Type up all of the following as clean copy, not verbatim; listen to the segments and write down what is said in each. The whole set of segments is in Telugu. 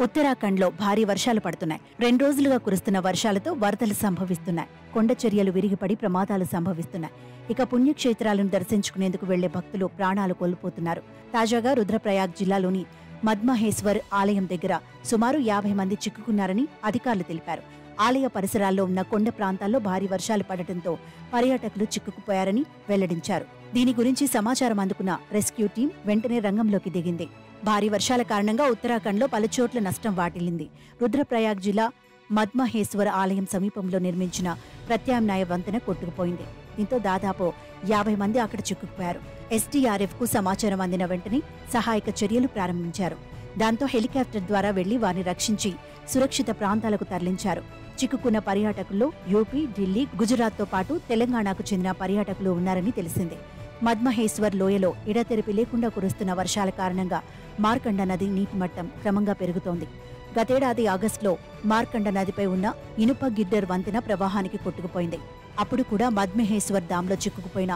ఉత్తరాఖండ్లో భారీ వర్షాలు పడుతున్నాయి. 2 రోజులుగా కురుస్తున్న వర్షాలతో వరదలు సంభవిస్తున్నాయి. కొండ చర్యలు విరిగిపడి ప్రమాదాలు సంభవిస్తున్నాయి. ఇక పుణ్యక్షేత్రాలను దర్శించుకునేందుకు వెళ్లే భక్తులు ప్రాణాలు కోల్పోతున్నారు. తాజాగా రుద్రప్రయాగ్ జిల్లాలోని మద్మహేశ్వర్ ఆలయం దగ్గర సుమారు 50 మంది చిక్కుకున్నారని అధికారులు తెలిపారు. ఆలయ పరిసరాల్లో ఉన్న కొండ ప్రాంతాల్లో భారీ వర్షాలు పడటంతో పర్యాటకులు చిక్కుకుపోయారని వెల్లడించారు. దీని గురించి సమాచారం అందుకున్న రెస్క్యూ టీం వెంటనే రంగంలోకి దిగింది. భారీ వర్షాల కారణంగా ఉత్తరాఖండ్లో పలుచోట్ల నష్టం వాటిల్లింది. రుద్రప్రయాగ్ జిల్లా మద్మహేశ్వర ఆలయం సమీపంలో నిర్మించిన ప్రత్యామ్నాయ వంతెన కొట్టుకుపోయింది. దీంతో దాదాపు 50 మంది అక్కడ చిక్కుకుపోయారు. ఎస్డీఆర్ఎఫ్ కు సమాచారం అందిన వెంటనే సహాయక చర్యలు ప్రారంభించారు. దాంతో హెలికాప్టర్ ద్వారా వెళ్లి వారిని రక్షించి సురక్షిత ప్రాంతాలకు తరలించారు. చిక్కుకున్న పర్యాటకుల్లో యూపీ, ఢిల్లీ, గుజరాత్తో పాటు తెలంగాణకు చెందిన పర్యాటకులు ఉన్నారని తెలిసింది. మద్మహేశ్వర్ లోయలో ఎడతెరిపి లేకుండా కురుస్తున్న వర్షాల కారణంగా మార్కండ నది నీటిమట్టం క్రమంగా పెరుగుతోంది. గతేడాది ఆగస్టులో మార్కండ నదిపై ఉన్న ఇనుప గిడ్డర్ వంతెన ప్రవాహానికి కొట్టుకుపోయింది. అప్పుడు కూడా మద్మహేశ్వర్ డాంలో చిక్కుకుపోయిన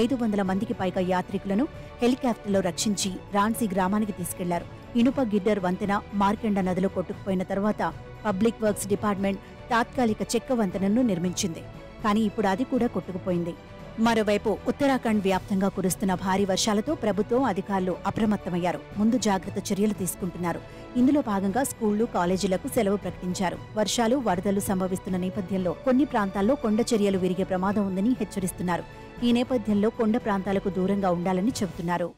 500 మందికి పైగా యాత్రికులను హెలికాప్టర్లో రక్షించి రాన్సీ గ్రామానికి తీసుకెళ్లారు. ఇనుప గిడ్డర్ వంతెన మార్కండ నదిలో కొట్టుకుపోయిన తర్వాత పబ్లిక్ వర్క్స్ డిపార్ట్మెంట్ తాత్కాలిక చెక్క వంతెనను నిర్మించింది. కానీ ఇప్పుడు అది కూడా కొట్టుకుపోయింది. మరోవైపు ఉత్తరాఖండ్ వ్యాప్తంగా కురుస్తున్న భారీ వర్షాలతో ప్రభుత్వం, అధికారులు అప్రమత్తమయ్యారు. ముందు జాగ్రత్త చర్యలు తీసుకుంటున్నారు. ఇందులో భాగంగా స్కూళ్లు, కాలేజీలకు సెలవు ప్రకటించారు. వర్షాలు, వరదలు సంభవిస్తున్న నేపథ్యంలో కొన్ని ప్రాంతాల్లో కొండ చర్యలు విరిగే ప్రమాదం ఉందని హెచ్చరిస్తున్నారు. ఈ నేపథ్యంలో కొండ ప్రాంతాలకు దూరంగా ఉండాలని చెబుతున్నారు.